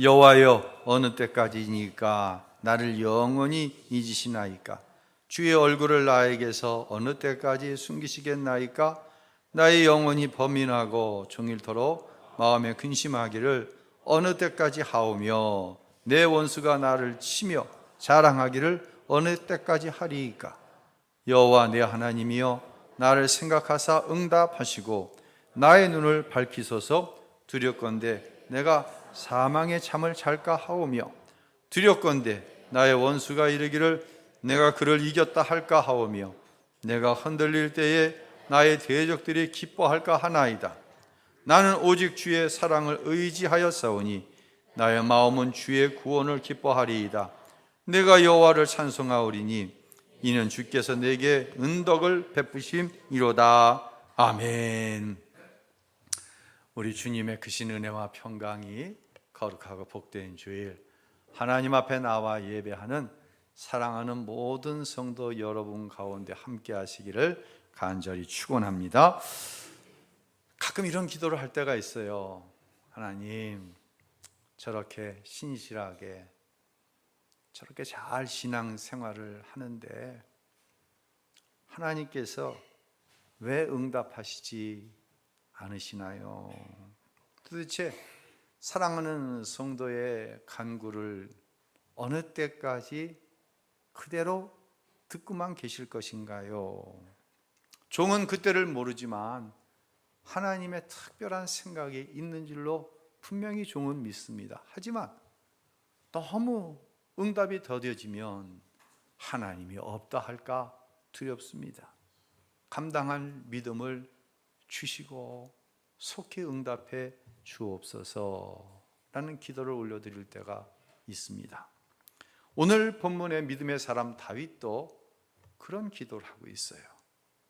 여호와여, 어느 때까지니까 나를 영원히 잊으시나이까? 주의 얼굴을 나에게서 어느 때까지 숨기시겠나이까? 나의 영혼이 범민하고 종일토록 마음에 근심하기를 어느 때까지 하오며 내 원수가 나를 치며 자랑하기를 어느 때까지 하리이까? 여호와 내 하나님이여, 나를 생각하사 응답하시고 나의 눈을 밝히소서. 두렵건대 내가 사망의 잠을 잘까 하오며 두렵건대 나의 원수가 이르기를 내가 그를 이겼다 할까 하오며 내가 흔들릴 때에 나의 대적들이 기뻐할까 하나이다. 나는 오직 주의 사랑을 의지하였사오니 나의 마음은 주의 구원을 기뻐하리이다. 내가 여호와를 찬송하오리니 이는 주께서 내게 은덕을 베푸심이로다. 아멘. 우리 주님의 크신 은혜와 평강이 거룩하고 복된 주일, 하나님 앞에 나와 예배하는 사랑하는 모든 성도 여러분 가운데 함께 하시기를 간절히 축원합니다. 가끔 이런 기도를 할 때가 있어요. 하나님, 저렇게 신실하게 저렇게 잘 신앙생활을 하는데 하나님께서 왜 응답하시지 않으시나요? 도대체 사랑하는 성도의 간구를 어느 때까지 그대로 듣고만 계실 것인가요? 종은 그때를 모르지만 하나님의 특별한 생각이 있는 줄로 분명히 종은 믿습니다. 하지만 너무 응답이 더뎌지면 하나님이 없다 할까 두렵습니다. 감당할 믿음을 주시고 속히 응답해 주옵소서라는 기도를 올려드릴 때가 있습니다. 오늘 본문의 믿음의 사람 다윗도 그런 기도를 하고 있어요.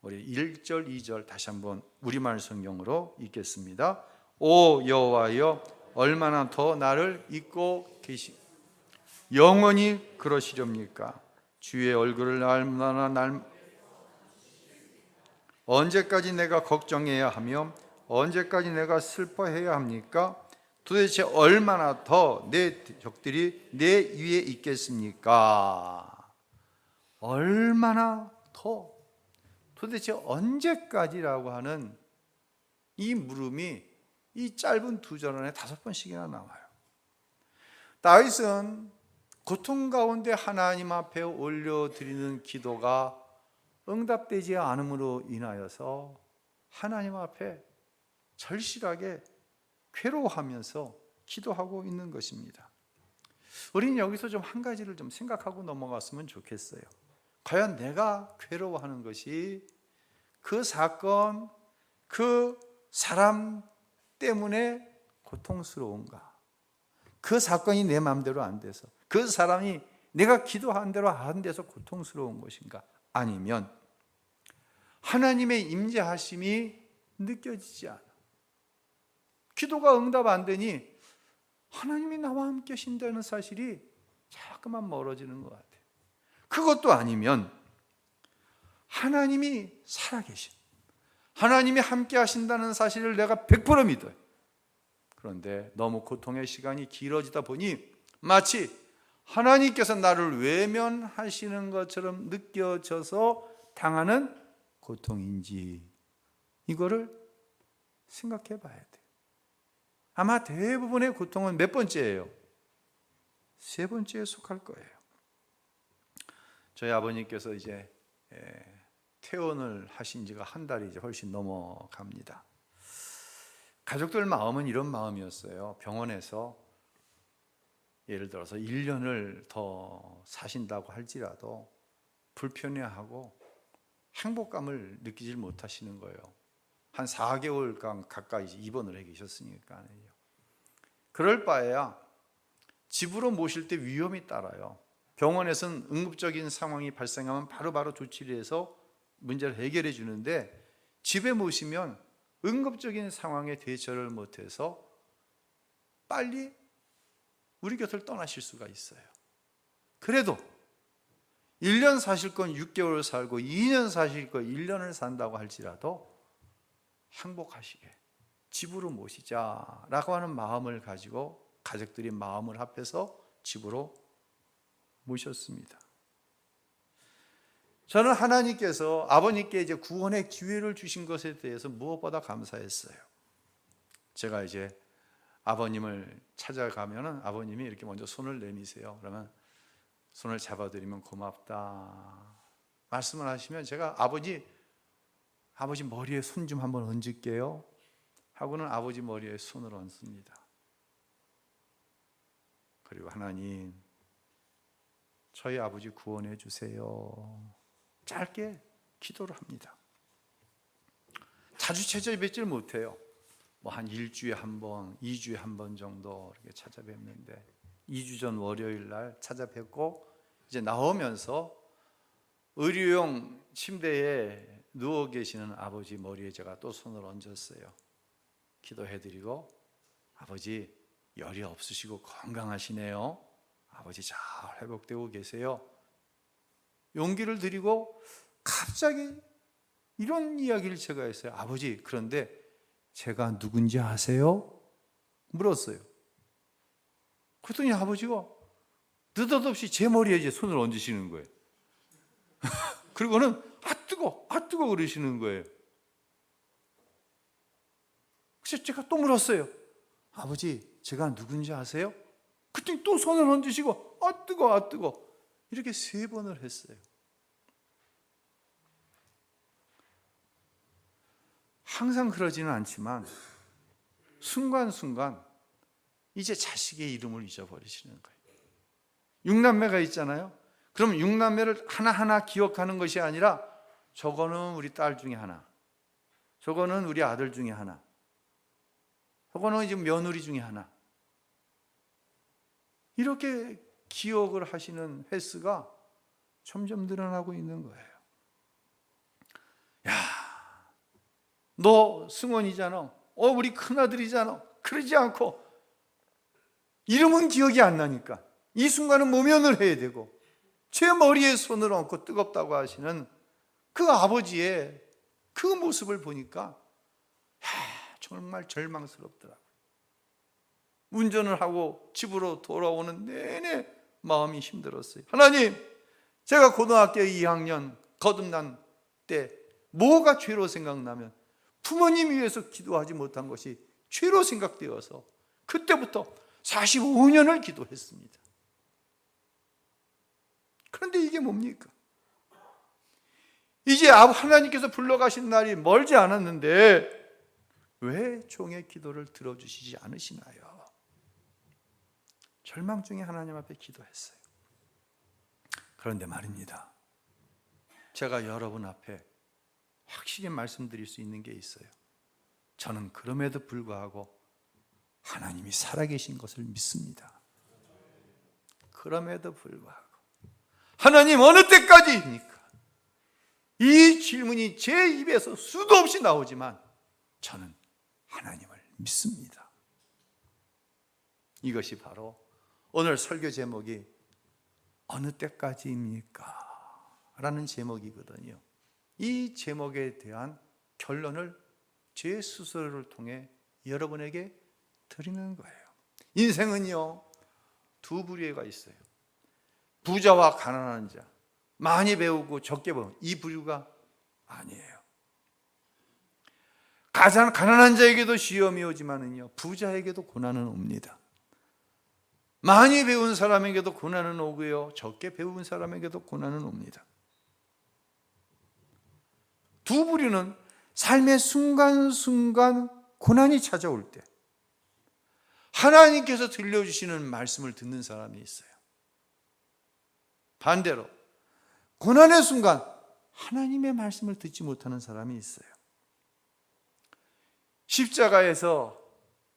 우리 1절, 2절 다시 한번 우리말 성경으로 읽겠습니다. 오 여호와여, 얼마나 더 나를 잊고 영원히 그러시렵니까? 주의 얼굴을 언제까지 내가 걱정해야 하며 언제까지 내가 슬퍼해야 합니까? 도대체 얼마나 더 내 적들이 내 위에 있겠습니까? 얼마나 더, 도대체 언제까지라고 하는 이 물음이 이 짧은 두 절 안에 5번씩이나 나와요. 다윗은 고통 가운데 하나님 앞에 올려드리는 기도가 응답되지 않음으로 인하여서 하나님 앞에 절실하게 괴로워하면서 기도하고 있는 것입니다. 우리는 여기서 좀 한 가지를 좀 생각하고 넘어갔으면 좋겠어요. 과연 내가 괴로워하는 것이 그 사건, 그 사람 때문에 고통스러운가? 그 사건이 내 마음대로 안 돼서, 그 사람이 내가 기도한 대로 안 돼서 고통스러운 것인가? 아니면 하나님의 임재하심이 느껴지지 않아, 기도가 응답 안 되니 하나님이 나와 함께 하신다는 사실이 자꾸만 멀어지는 것 같아요. 그것도 아니면 하나님이 살아계신, 하나님이 함께 하신다는 사실을 내가 100% 믿어요. 그런데 너무 고통의 시간이 길어지다 보니 마치 하나님께서 나를 외면하시는 것처럼 느껴져서 당하는 고통인지, 이거를 생각해 봐야 돼요. 아마 대부분의 고통은 몇 번째예요? 3번째에 속할 거예요. 저희 아버님께서 이제 퇴원을 하신 지가 한 달이 이제 훨씬 넘어갑니다. 가족들 마음은 이런 마음이었어요. 병원에서 예를 들어서 1년을 더 사신다고 할지라도 불편해하고 행복감을 느끼질 못하시는 거예요. 한 4개월간 가까이 입원을 해 계셨으니까요. 그럴 바에야 집으로 모실 때 위험이 따라요. 병원에서는 응급적인 상황이 발생하면 바로바로 조치를 해서 문제를 해결해 주는데, 집에 모시면 응급적인 상황에 대처를 못해서 빨리 우리 곁을 떠나실 수가 있어요. 그래도 1년 사실 건 6개월 살고 2년 사실 건 1년을 산다고 할지라도 행복하시게 집으로 모시자라고 하는 마음을 가지고 가족들이 마음을 합해서 집으로 모셨습니다. 저는 하나님께서 아버님께 이제 구원의 기회를 주신 것에 대해서 무엇보다 감사했어요. 제가 이제 아버님을 찾아가면은 아버님이 이렇게 먼저 손을 내미세요. 그러면 손을 잡아드리면 고맙다 말씀을 하시면 제가 아버지 머리에 손 좀 한번 얹을게요 하고는 아버지 머리에 손을 얹습니다. 그리고 하나님, 저희 아버지 구원해 주세요. 짧게 기도를 합니다. 자주 찾아뵙질 못해요. 뭐 한 일주일에 한 번, 2주에 한 번 정도 이렇게 찾아뵙는데 2주 전 월요일 날 찾아뵙고 이제 나오면서 의료용 침대에 누워 계시는 아버지 머리에 제가 또 손을 얹었어요. 기도해드리고, 아버지 열이 없으시고 건강하시네요. 아버지 잘 회복되고 계세요. 용기를 드리고 갑자기 이런 이야기를 제가 했어요. 아버지, 그런데 제가 누군지 아세요? 물었어요. 그랬더니 아버지가 느닷없이 제 머리에 이제 손을 얹으시는 거예요. 그리고는 아 뜨거 그러시는 거예요. 그래서 제가 또 물었어요. 아버지, 제가 누군지 아세요? 그랬더니 또 손을 얹으시고 아 뜨거 이렇게 3번을 했어요. 항상 그러지는 않지만 순간순간 이제 자식의 이름을 잊어버리시는 거예요. 6남매가 있잖아요. 그럼 6남매를 하나하나 기억하는 것이 아니라 저거는 우리 딸 중에 하나, 저거는 우리 아들 중에 하나, 저거는 이제 며느리 중에 하나, 이렇게 기억을 하시는 횟수가 점점 늘어나고 있는 거예요. 야, 너 승원이잖아. 우리 큰아들이잖아. 그러지 않고 이름은 기억이 안 나니까 이 순간은 모면을 해야 되고 제 머리에 손을 얹고 뜨겁다고 하시는 그 아버지의 그 모습을 보니까 정말 절망스럽더라고요. 운전을 하고 집으로 돌아오는 내내 마음이 힘들었어요. 하나님, 제가 고등학교 2학년 거듭난 때 뭐가 죄로 생각나면 부모님 위해서 기도하지 못한 것이 죄로 생각되어서 그때부터 45년을 기도했습니다. 그런데 이게 뭡니까? 이제 하나님께서 불러가신 날이 멀지 않았는데 왜 종의 기도를 들어주시지 않으시나요? 절망 중에 하나님 앞에 기도했어요. 그런데 말입니다, 제가 여러분 앞에 확실히 말씀드릴 수 있는 게 있어요. 저는 그럼에도 불구하고 하나님이 살아계신 것을 믿습니다. 그럼에도 불구하고 하나님 어느 때까지입니까? 이 질문이 제 입에서 수도 없이 나오지만 저는 하나님을 믿습니다. 이것이 바로 오늘 설교 제목이 어느 때까지입니까? 라는 제목이거든요. 이 제목에 대한 결론을 제 스스로를 통해 여러분에게 드리는 거예요. 인생은요, 두 부류가 있어요. 부자와 가난한 자, 많이 배우고 적게 배우는 이 부류가 아니에요. 가난한 자에게도 시험이 오지만은요, 부자에게도 고난은 옵니다. 많이 배운 사람에게도 고난은 오고요, 적게 배운 사람에게도 고난은 옵니다. 두 부류는 삶의 순간순간 고난이 찾아올 때 하나님께서 들려주시는 말씀을 듣는 사람이 있어요. 반대로 고난의 순간 하나님의 말씀을 듣지 못하는 사람이 있어요. 십자가에서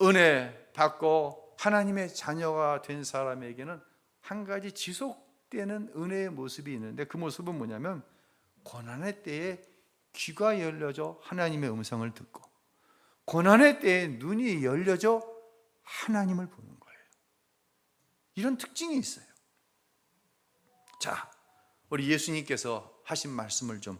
은혜 받고 하나님의 자녀가 된 사람에게는 한 가지 지속되는 은혜의 모습이 있는데 그 모습은 뭐냐면 고난의 때에 귀가 열려져 하나님의 음성을 듣고 고난의 때에 눈이 열려져 하나님을 보는 거예요. 이런 특징이 있어요. 자, 우리 예수님께서 하신 말씀을 좀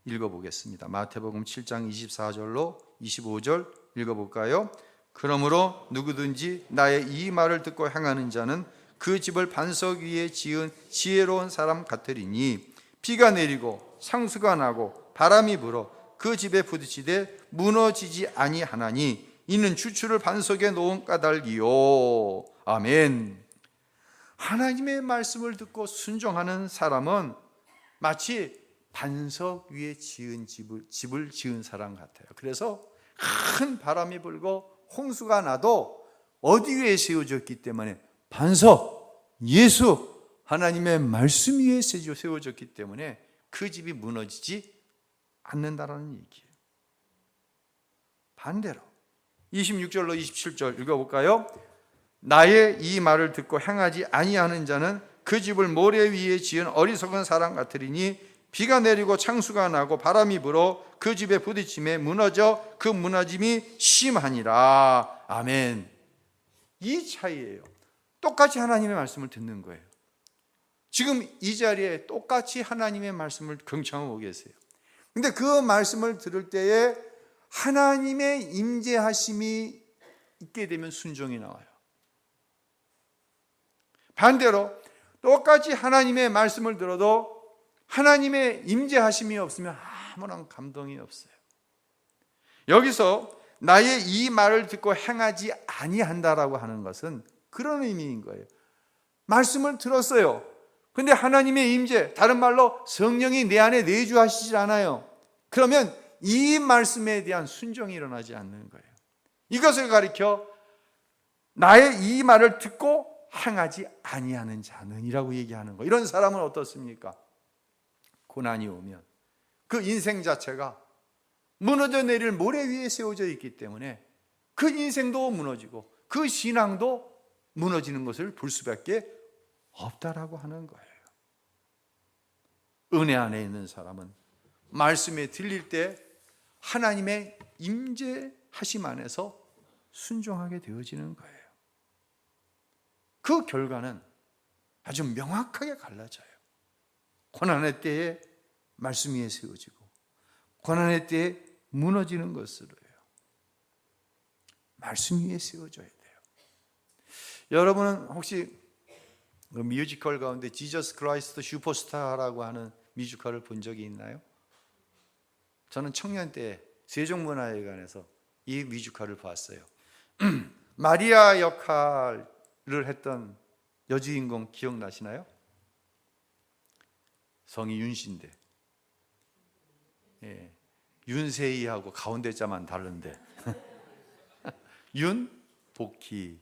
읽어보겠습니다. 마태복음 7장 24절로 25절 읽어볼까요? 그러므로 누구든지 나의 이 말을 듣고 행하는 자는 그 집을 반석 위에 지은 지혜로운 사람 같으리니 비가 내리고 상수가 나고 바람이 불어 그 집에 부딪히되 무너지지 아니하나니 이는 주추를 반석에 놓은 까닭이요. 아멘. 하나님의 말씀을 듣고 순종하는 사람은 마치 반석 위에 지은 집을 지은 사람 같아요. 그래서 큰 바람이 불고 홍수가 나도 어디 위에 세워졌기 때문에 반석, 예수, 하나님의 말씀 위에 세워졌기 때문에 그 집이 무너지지 않는다라는 얘기예요. 반대로 26절로 27절 읽어볼까요? 나의 이 말을 듣고 행하지 아니하는 자는 그 집을 모래 위에 지은 어리석은 사람 같으리니 비가 내리고 창수가 나고 바람이 불어 그 집에 부딪힘에 무너져 그 무너짐이 심하니라. 아멘. 이 차이예요. 똑같이 하나님의 말씀을 듣는 거예요. 지금 이 자리에 똑같이 하나님의 말씀을 경청하고 계세요. 근데 그 말씀을 들을 때에 하나님의 임재하심이 있게 되면 순종이 나와요. 반대로 똑같이 하나님의 말씀을 들어도 하나님의 임재하심이 없으면 아무런 감동이 없어요. 여기서 나의 이 말을 듣고 행하지 아니한다라고 하는 것은 그런 의미인 거예요. 말씀을 들었어요. 근데 하나님의 임재, 다른 말로 성령이 내 안에 내주하시지 않아요. 그러면 이 말씀에 대한 순종이 일어나지 않는 거예요. 이것을 가리켜 나의 이 말을 듣고 행하지 아니하는 자는이라고 얘기하는 거예요. 이런 사람은 어떻습니까? 고난이 오면 그 인생 자체가 무너져 내릴 모래 위에 세워져 있기 때문에 그 인생도 무너지고 그 신앙도 무너지는 것을 볼 수밖에 없다라고 하는 거예요. 은혜 안에 있는 사람은 말씀에 들릴 때 하나님의 임재하심 안에서 순종하게 되어지는 거예요. 그 결과는 아주 명확하게 갈라져요. 고난의 때에 말씀 위에 세워지고 고난의 때에 무너지는 것으로요. 말씀 위에 세워져야 돼요. 여러분은 혹시 그 뮤지컬 가운데 지저스 크라이스트 슈퍼스타라고 하는 뮤지컬을 본 적이 있나요? 저는 청년 때 세종문화회관에서 이 뮤지컬을 봤어요. 마리아 역할을 했던 여주인공 기억나시나요? 성이 윤씨인데, 예, 윤세희하고 가운데 자만 다른데 윤복희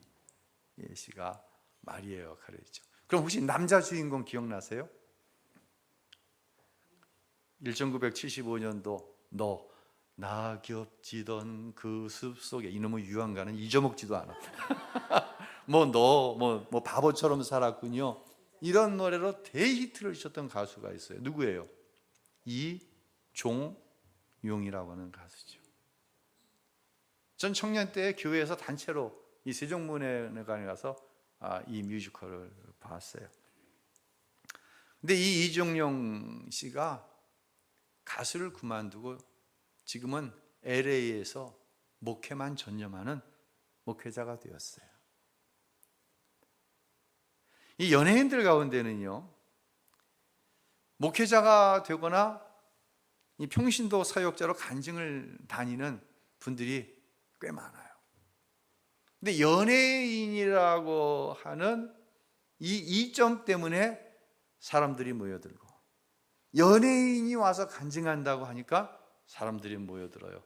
씨가 마리아 역할을 했죠. 그럼 혹시 남자 주인공 기억나세요? 1975년도 너 낙엽지던 그 숲속에, 이놈의 유한가는 잊어먹지도 않아. 뭐 바보처럼 살았군요. 이런 노래로 대히트를 쳤던 가수가 있어요. 누구예요? 이종용이라고 하는 가수죠. 전 청년 때 교회에서 단체로 이 세종문화회관에 가서 이 뮤지컬을 봤어요. 근데 이 이종용 씨가 가수를 그만두고 지금은 LA에서 목회만 전념하는 목회자가 되었어요. 이 연예인들 가운데는요, 목회자가 되거나 이 평신도 사역자로 간증을 다니는 분들이 꽤 많아요. 근데 연예인이라고 하는 이 이점 때문에 사람들이 모여들고, 연예인이 와서 간증한다고 하니까 사람들이 모여들어요.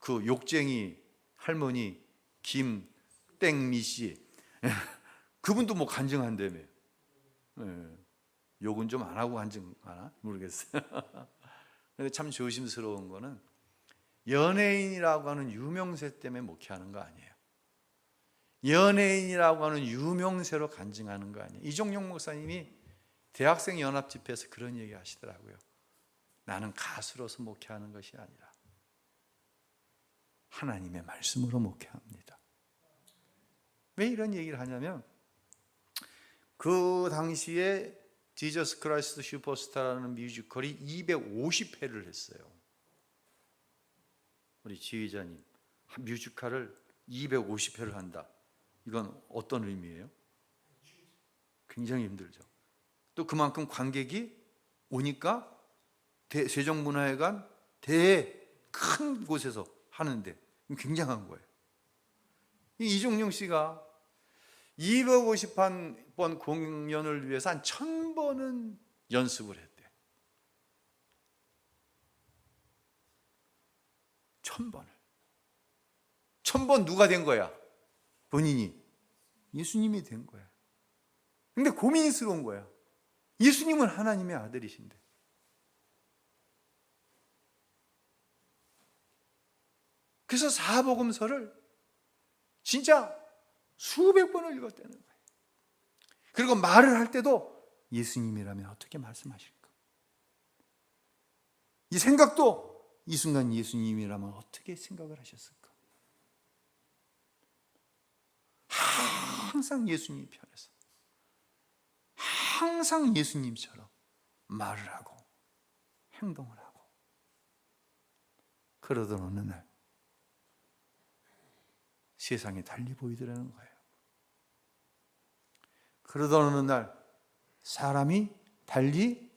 그 욕쟁이 할머니 김땡미 씨, 그분도 뭐 간증한다며. 욕은 좀 안 하고 간증하나 모르겠어요. 근데 참 조심스러운 거는 연예인이라고 하는 유명세 때문에 목회하는 거 아니에요. 연예인이라고 하는 유명세로 간증하는 거 아니에요. 이종용 목사님이 대학생 연합 집회에서 그런 얘기 하시더라고요. 나는 가수로서 목회하는 것이 아니라 하나님의 말씀으로 목회합니다. 왜 이런 얘기를 하냐면, 그 당시에 지저스 크라이스트 슈퍼스타라는 뮤지컬이 250회를 했어요. 우리 지휘자님, 뮤지컬을 250회를 한다. 이건 어떤 의미예요? 굉장히 힘들죠. 또 그만큼 관객이 오니까 세종문화회관 큰 곳에서 하는데 굉장한 거예요. 이종용 씨가 250번 공연을 위해서 한 1000번은 연습을 했대. 1000번을. 1000번 누가 된 거야? 본인이. 예수님이 된 거야. 근데 고민스러운 거야. 예수님은 하나님의 아들이신데. 그래서 사복음서를 진짜 수백 번을 읽었다는 거예요. 그리고 말을 할 때도 예수님이라면 어떻게 말씀하실까? 이 생각도 이 순간 예수님이라면 어떻게 생각을 하셨을까? 항상 예수님 편에서 항상 예수님처럼 말을 하고 행동을 하고 그러던 어느 날 세상이 달리 보이더라는 거예요. 그러던 어느 날 사람이 달리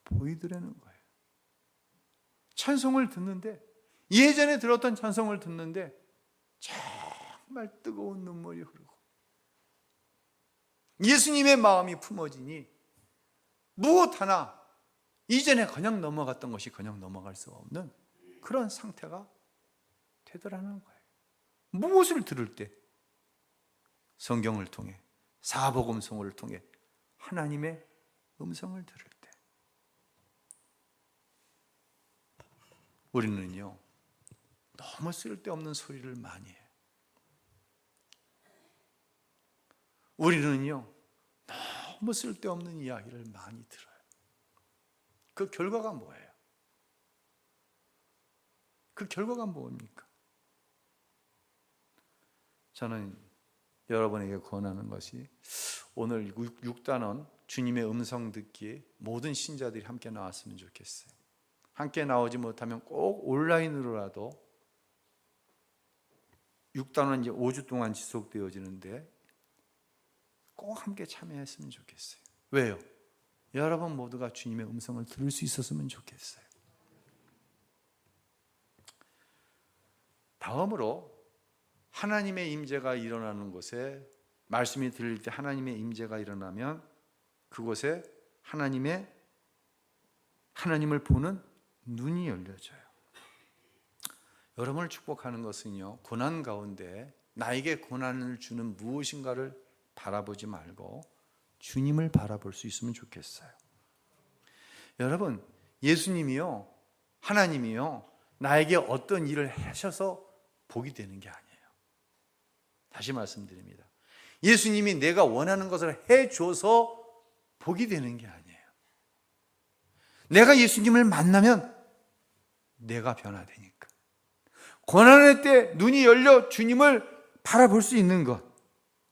보이더라는 거예요. 찬송을 듣는데 예전에 들었던 찬송을 듣는데 정말 뜨거운 눈물이 흐르고 예수님의 마음이 품어지니 무엇 하나 이전에 그냥 넘어갔던 것이 그냥 넘어갈 수 없는 그런 상태가 되더라는 거예요. 무엇을 들을 때? 성경을 통해, 사복음서를 통해 하나님의 음성을 들을 때 우리는요 너무 쓸데없는 소리를 많이 해요. 우리는요 너무 쓸데없는 이야기를 많이 들어요. 그 결과가 뭐예요? 그 결과가 뭡니까? 저는 여러분에게 권하는 것이 오늘 6단원 주님의 음성 듣기에 모든 신자들이 함께 나왔으면 좋겠어요. 함께 나오지 못하면 꼭 온라인으로라도 6단원 이제 5주 동안 지속되어지는데 꼭 함께 참여했으면 좋겠어요. 왜요? 여러분 모두가 주님의 음성을 들을 수 있었으면 좋겠어요. 다음으로 하나님의 임재가 일어나는 곳에 말씀이 들릴 때 하나님의 임재가 일어나면 그곳에 하나님을 보는 눈이 열려져요. 여러분을 축복하는 것은요 고난 가운데 나에게 고난을 주는 무엇인가를 바라보지 말고 주님을 바라볼 수 있으면 좋겠어요. 여러분 예수님이요 하나님이요 나에게 어떤 일을 하셔서 복이 되는 게 아니에요. 다시 말씀드립니다. 예수님이 내가 원하는 것을 해줘서 복이 되는 게 아니에요. 내가 예수님을 만나면 내가 변화되니까. 고난의 때 눈이 열려 주님을 바라볼 수 있는 것,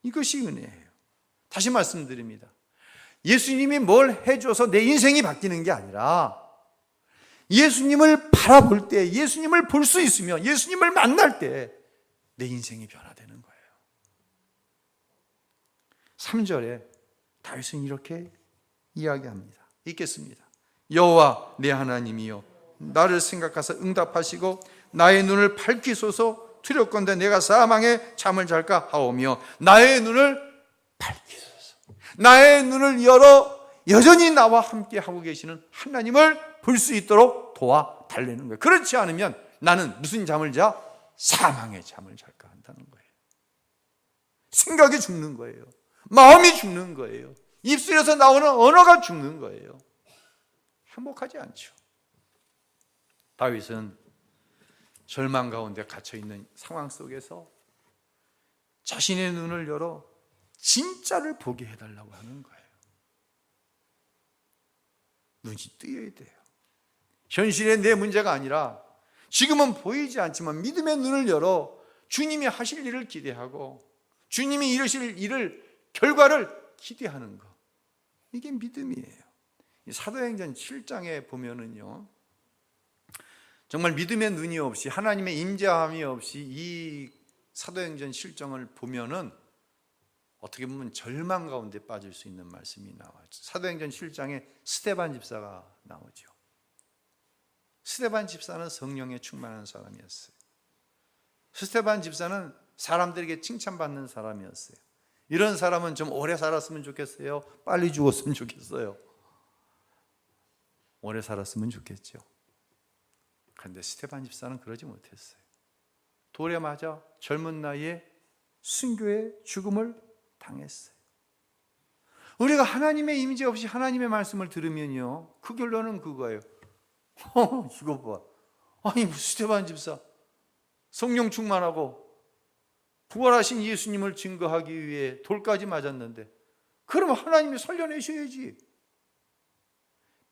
이것이 은혜예요. 다시 말씀드립니다. 예수님이 뭘 해줘서 내 인생이 바뀌는 게 아니라 예수님을 바라볼 때, 예수님을 볼 수 있으면, 예수님을 만날 때 내 인생이 변화되는 거예요. 3절에 다윗은 이렇게 이야기합니다. 읽겠습니다. 여호와 내 하나님이여 나를 생각하사 응답하시고 나의 눈을 밝히소서. 두렵건대 내가 사망에 잠을 잘까 하오며 나의 눈을 밝히소서. 나의 눈을 열어 여전히 나와 함께 하고 계시는 하나님을 볼 수 있도록 도와달라는 거예요. 그렇지 않으면 나는 무슨 잠을 자? 사망의 잠을 잘까 한다는 거예요. 생각이 죽는 거예요. 마음이 죽는 거예요. 입술에서 나오는 언어가 죽는 거예요. 행복하지 않죠. 다윗은 절망 가운데 갇혀있는 상황 속에서 자신의 눈을 열어 진짜를 보게 해달라고 하는 거예요. 눈이 뜨여야 돼요. 현실의 내 문제가 아니라 지금은 보이지 않지만 믿음의 눈을 열어 주님이 하실 일을 기대하고 주님이 이루실 일을 결과를 기대하는 것, 이게 믿음이에요. 사도행전 7장에 보면은요 정말 믿음의 눈이 없이 하나님의 임재함이 없이 이 사도행전 실정을 보면은 어떻게 보면 절망 가운데 빠질 수 있는 말씀이 나와요. 사도행전 7장에 스데반 집사가 나오죠. 스데반 집사는 성령에 충만한 사람이었어요. 스데반 집사는 사람들에게 칭찬받는 사람이었어요. 이런 사람은 좀 오래 살았으면 좋겠어요? 빨리 죽었으면 좋겠어요? 오래 살았으면 좋겠죠. 그런데 스데반 집사는 그러지 못했어요. 돌에 맞아 젊은 나이에 순교의 죽음을 당했어요. 우리가 하나님의 임재 없이 하나님의 말씀을 들으면요, 그 결론은 그거예요. 이거 봐. 아니 스데반 집사 성령 충만하고 부활하신 예수님을 증거하기 위해 돌까지 맞았는데 그러면 하나님이 살려내셔야지.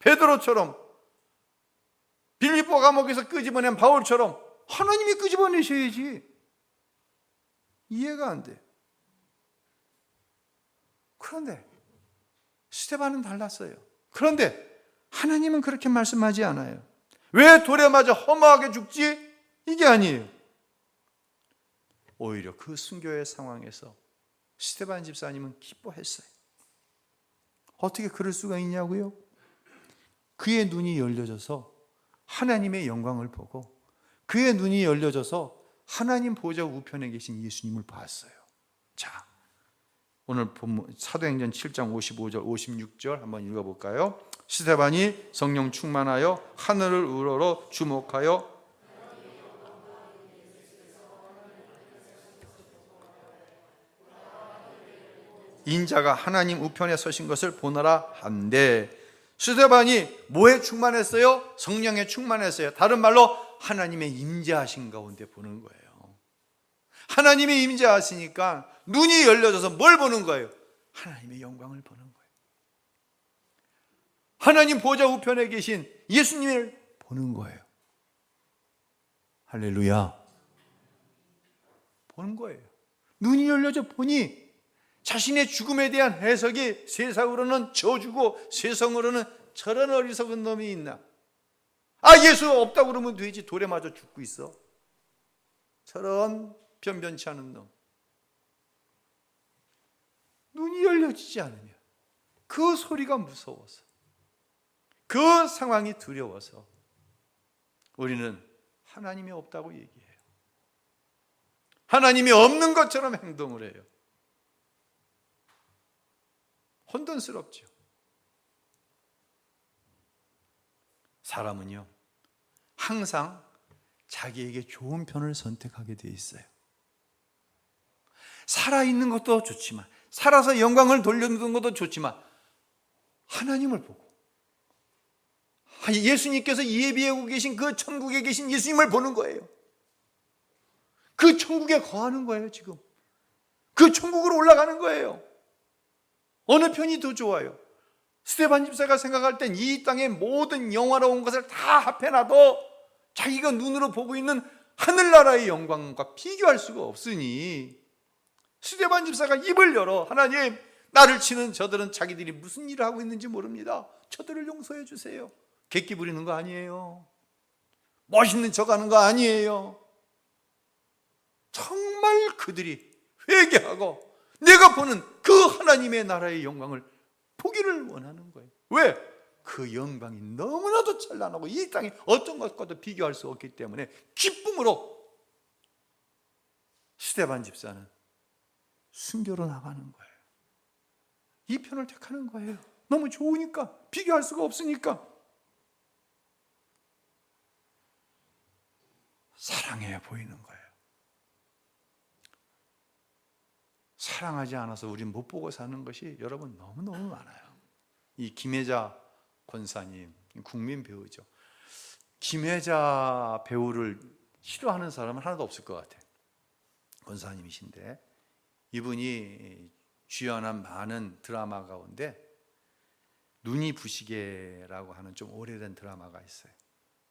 베드로처럼 빌립보 감옥에서 끄집어낸 바울처럼 하나님이 끄집어내셔야지. 이해가 안 돼. 그런데 스데반은 달랐어요. 그런데 하나님은 그렇게 말씀하지 않아요. 왜 돌에 맞아 허무하게 죽지? 이게 아니에요. 오히려 그 순교의 상황에서 스데반 집사님은 기뻐했어요. 어떻게 그럴 수가 있냐고요? 그의 눈이 열려져서 하나님의 영광을 보고 그의 눈이 열려져서 하나님 보좌 우편에 계신 예수님을 봤어요. 자, 오늘 본문 사도행전 7장 55절 56절 한번 읽어볼까요? 스데반이 성령 충만하여 하늘을 우러러 주목하여 인자가 하나님 우편에 서신 것을 보노라 한데, 스데반이 뭐에 충만했어요? 성령에 충만했어요. 다른 말로 하나님의 임재하신 가운데 보는 거예요. 하나님의 임재하시니까 눈이 열려져서 뭘 보는 거예요? 하나님의 영광을 보는 거예요. 하나님 보좌 우편에 계신 예수님을 보는 거예요. 할렐루야. 보는 거예요. 눈이 열려져 보니 자신의 죽음에 대한 해석이 세상으로는 저주고 세상으로는 저런 어리석은 놈이 있나? 예수 없다고 그러면 되지. 돌에 맞아 죽고 있어. 저런 변변치 않은 놈. 눈이 열려지지 않으면 그 소리가 무서워서 그 상황이 두려워서 우리는 하나님이 없다고 얘기해요. 하나님이 없는 것처럼 행동을 해요. 혼돈스럽죠. 사람은요, 항상 자기에게 좋은 편을 선택하게 돼 있어요. 살아있는 것도 좋지만, 살아서 영광을 돌려주는 것도 좋지만, 하나님을 보고, 예수님께서 예비하고 계신 그 천국에 계신 예수님을 보는 거예요. 그 천국에 거하는 거예요, 지금. 그 천국으로 올라가는 거예요. 어느 편이 더 좋아요? 스데반 집사가 생각할 땐 이 땅의 모든 영화로운 것을 다 합해놔도 자기가 눈으로 보고 있는 하늘나라의 영광과 비교할 수가 없으니 스데반 집사가 입을 열어 하나님, 나를 치는 저들은 자기들이 무슨 일을 하고 있는지 모릅니다. 저들을 용서해 주세요. 객기 부리는 거 아니에요. 멋있는 척 하는 거 아니에요. 정말 그들이 회개하고 내가 보는 그 하나님의 나라의 영광을 보기를 원하는 거예요. 왜? 그 영광이 너무나도 찬란하고 이 땅에 어떤 것과도 비교할 수 없기 때문에 기쁨으로 스데반 집사는 순교로 나가는 거예요. 이 편을 택하는 거예요. 너무 좋으니까, 비교할 수가 없으니까. 사랑해 보이는 거예요. 사랑하지 않아서 우린 못 보고 사는 것이 여러분 너무너무 많아요. 이 김혜자 권사님, 국민 배우죠. 김혜자 배우를 싫어하는 사람은 하나도 없을 것 같아요. 권사님이신데 이분이 주연한 많은 드라마 가운데 눈이 부시게라고 하는 좀 오래된 드라마가 있어요.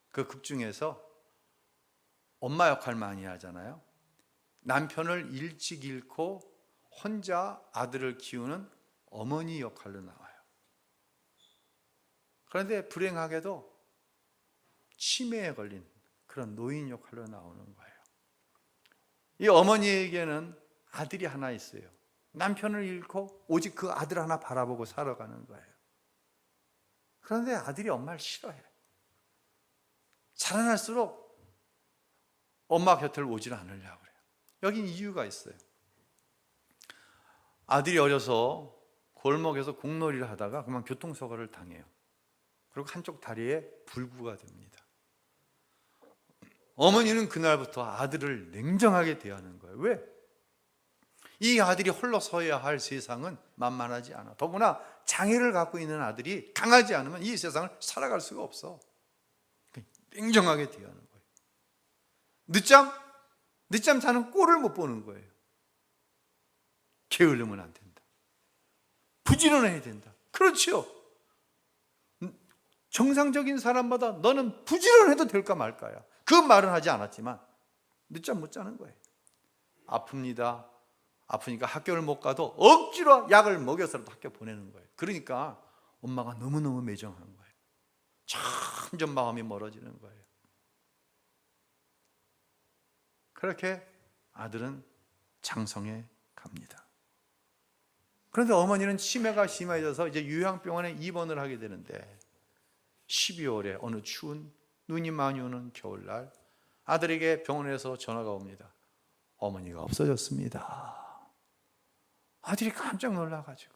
그 극 중에서 엄마 역할 많이 하잖아요. 남편을 일찍 잃고 혼자 아들을 키우는 어머니 역할로 나와요. 그런데 불행하게도 치매에 걸린 그런 노인 역할로 나오는 거예요. 이 어머니에게는 아들이 하나 있어요. 남편을 잃고 오직 그 아들 하나 바라보고 살아가는 거예요. 그런데 아들이 엄마를 싫어해요. 자라날수록 엄마 곁을 오질 않으려고 그래요. 여긴 이유가 있어요. 아들이 어려서 골목에서 공놀이를 하다가 그만 교통사고를 당해요. 그리고 한쪽 다리에 불구가 됩니다. 어머니는 그날부터 아들을 냉정하게 대하는 거예요. 왜? 이 아들이 홀로 서야 할 세상은 만만하지 않아. 더구나 장애를 갖고 있는 아들이 강하지 않으면 이 세상을 살아갈 수가 없어. 냉정하게 대하는 거예요. 늦잠 자는 꼴을 못 보는 거예요. 게으르면 안 된다. 부지런해야 된다. 그렇죠. 정상적인 사람마다 너는 부지런해도 될까 말까야. 그 말은 하지 않았지만 늦잠 못 자는 거예요. 아픕니다. 아프니까 학교를 못 가도 억지로 약을 먹여서라도 학교 보내는 거예요. 그러니까 엄마가 너무너무 매정한 거예요. 점점 마음이 멀어지는 거예요. 그렇게 아들은 장성해 갑니다. 그런데 어머니는 치매가 심해져서 이제 요양병원에 입원을 하게 되는데 12월에 어느 추운 눈이 많이 오는 겨울날 아들에게 병원에서 전화가 옵니다. 어머니가 없어졌습니다. 아들이 깜짝 놀라가지고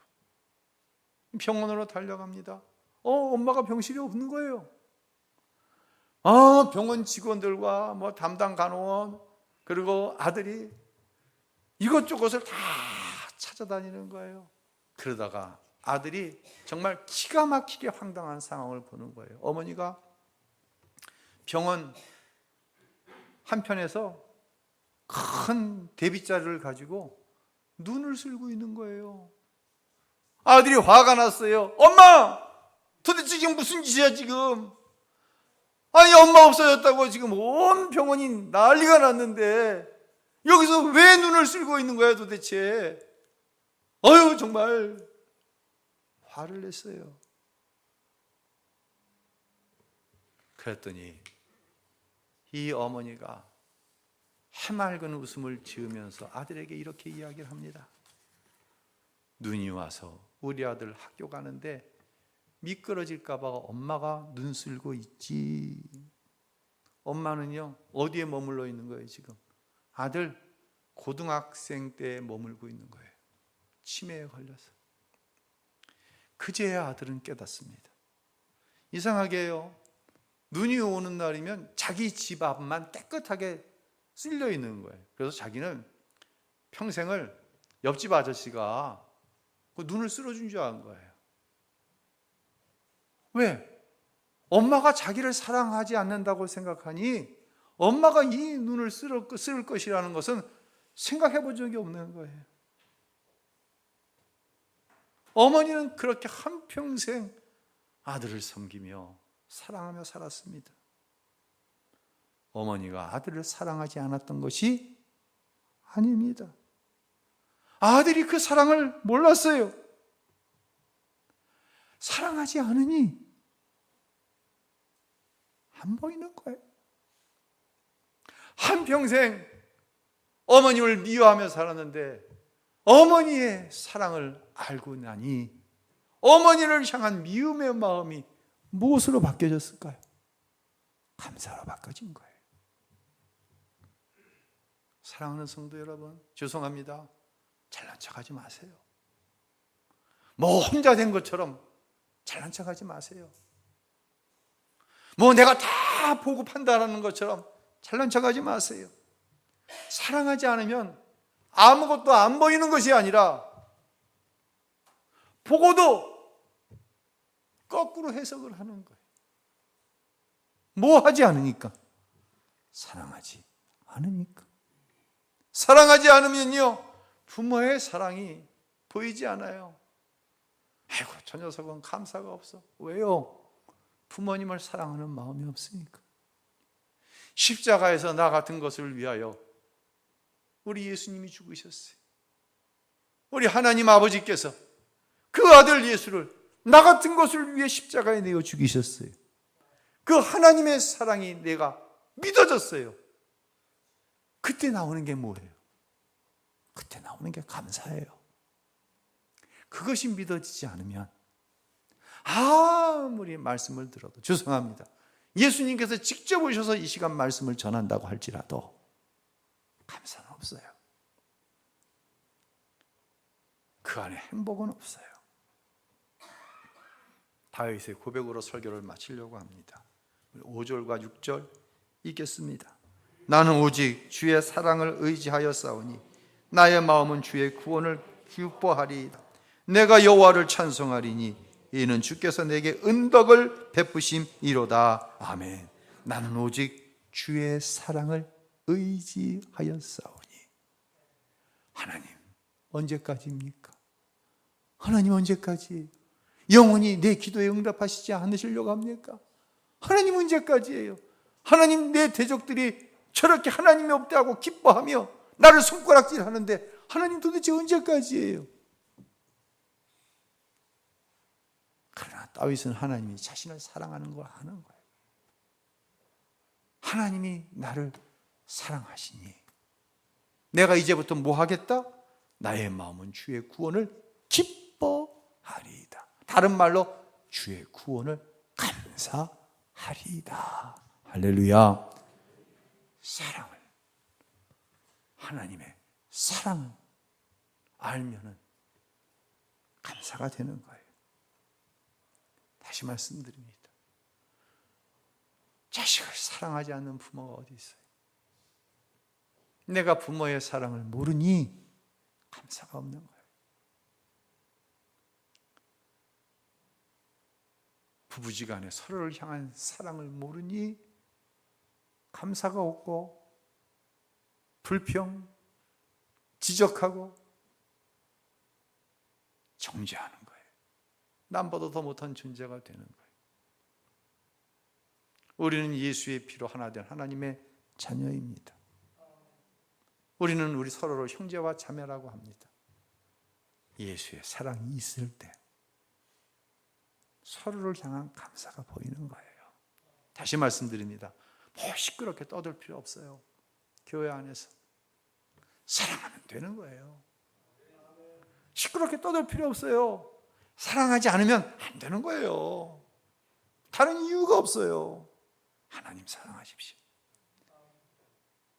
병원으로 달려갑니다. 엄마가 병실에 없는 거예요. 병원 직원들과 뭐 담당 간호원 그리고 아들이 이것저것을 다 찾아다니는 거예요. 그러다가 아들이 정말 기가 막히게 황당한 상황을 보는 거예요. 어머니가 병원 한편에서 큰 대빗자루를 가지고 눈을 쓸고 있는 거예요. 아들이 화가 났어요. 엄마! 도대체 지금 무슨 짓이야 지금? 아니 엄마 없어졌다고 지금 온 병원이 난리가 났는데 여기서 왜 눈을 쓸고 있는 거야 도대체? 정말 화를 냈어요. 그랬더니 이 어머니가 해맑은 웃음을 지으면서 아들에게 이렇게 이야기를 합니다. 눈이 와서 우리 아들 학교 가는데 미끄러질까 봐 엄마가 눈 쓸고 있지. 엄마는요 어디에 머물러 있는 거예요 지금? 아들 고등학생 때에 머물고 있는 거예요. 치매에 걸려서. 그제야 아들은 깨닫습니다. 이상하게요 눈이 오는 날이면 자기 집 앞만 깨끗하게 쓸려 있는 거예요. 그래서 자기는 평생을 옆집 아저씨가 그 눈을 쓸어준 줄 아는 거예요. 왜? 엄마가 자기를 사랑하지 않는다고 생각하니 엄마가 이 눈을 쓸 것이라는 것은 생각해 본 적이 없는 거예요. 어머니는 그렇게 한평생 아들을 섬기며 사랑하며 살았습니다. 어머니가 아들을 사랑하지 않았던 것이 아닙니다. 아들이 그 사랑을 몰랐어요. 사랑하지 않으니 안 보이는 거예요. 한평생 어머님을 미워하며 살았는데 어머니의 사랑을 알고 나니 어머니를 향한 미움의 마음이 무엇으로 바뀌어졌을까요? 감사로 바뀌어진 거예요. 사랑하는 성도 여러분, 죄송합니다. 잘난 척하지 마세요. 뭐 혼자 된 것처럼 잘난 척하지 마세요. 뭐 내가 다 보고 판단하는 것처럼 잘난 척하지 마세요. 사랑하지 않으면 아무것도 안 보이는 것이 아니라 보고도 거꾸로 해석을 하는 거예요. 뭐 하지 않으니까? 사랑하지 않으니까. 사랑하지 않으면요 부모의 사랑이 보이지 않아요. 아이고 저 녀석은 감사가 없어. 왜요? 부모님을 사랑하는 마음이 없으니까. 십자가에서 나 같은 것을 위하여 우리 예수님이 죽으셨어요. 우리 하나님 아버지께서 그 아들 예수를 나 같은 것을 위해 십자가에 내어 죽이셨어요. 그 하나님의 사랑이 내가 믿어졌어요. 그때 나오는 게 뭐예요? 그때 나오는 게 감사예요. 그것이 믿어지지 않으면 아무리 말씀을 들어도, 죄송합니다, 예수님께서 직접 오셔서 이 시간 말씀을 전한다고 할지라도 감사는 없어요. 그 안에 행복은 없어요. 다윗의 고백으로 설교를 마치려고 합니다. 5절과 6절 읽겠습니다. 나는 오직 주의 사랑을 의지하여 싸우니 나의 마음은 주의 구원을 기뻐하리이다. 내가 여호와를 찬송하리니 이는 주께서 내게 은덕을 베푸심이로다. 아멘. 나는 오직 주의 사랑을 의지하여 싸우니. 하나님 언제까지입니까? 하나님 언제까지 영원히 내 기도에 응답하시지 않으시려고 합니까? 하나님 언제까지예요? 하나님, 내 대적들이 저렇게 하나님이 없다고 기뻐하며 나를 손가락질하는데 하나님 도대체 언제까지예요? 그러나 다윗은 하나님이 자신을 사랑하는 걸 아는 거예요. 하나님이 나를 사랑하시니 내가 이제부터 뭐 하겠다? 나의 마음은 주의 구원을 기뻐하리이다. 다른 말로 주의 구원을 감사하리이다. 할렐루야. 사랑을, 하나님의 사랑을 알면은 감사가 되는 거예요. 다시 말씀드립니다. 자식을 사랑하지 않는 부모가 어디 있어요? 내가 부모의 사랑을 모르니 감사가 없는 거예요. 부부지간에 서로를 향한 사랑을 모르니 감사가 없고 불평, 지적하고 정죄하는 거예요. 남보다 더 못한 존재가 되는 거예요. 우리는 예수의 피로 하나 된 하나님의 자녀입니다. 우리는 우리 서로를 형제와 자매라고 합니다. 예수의 사랑이 있을 때 서로를 향한 감사가 보이는 거예요. 다시 말씀드립니다. 뭐 시끄럽게 떠들 필요 없어요. 교회 안에서 사랑하면 되는 거예요. 시끄럽게 떠들 필요 없어요. 사랑하지 않으면 안 되는 거예요. 다른 이유가 없어요. 하나님 사랑하십시오.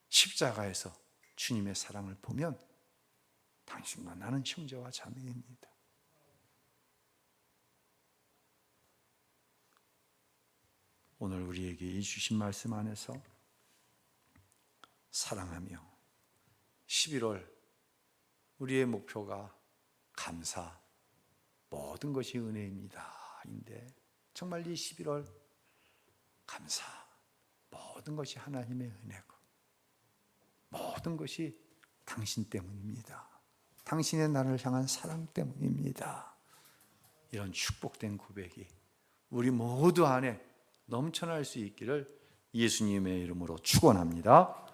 십자가에서 주님의 사랑을 보면 당신과 나는 형제와 자매입니다. 오늘 우리에게 이 주신 말씀 안에서 사랑하며 11월 우리의 목표가 감사, 모든 것이 은혜입니다 인데 정말 이 11월 감사, 모든 것이 하나님의 은혜고 모든 것이 당신 때문입니다. 당신의 나를 향한 사랑 때문입니다. 이런 축복된 고백이 우리 모두 안에 넘쳐날 수 있기를 예수님의 이름으로 축원합니다.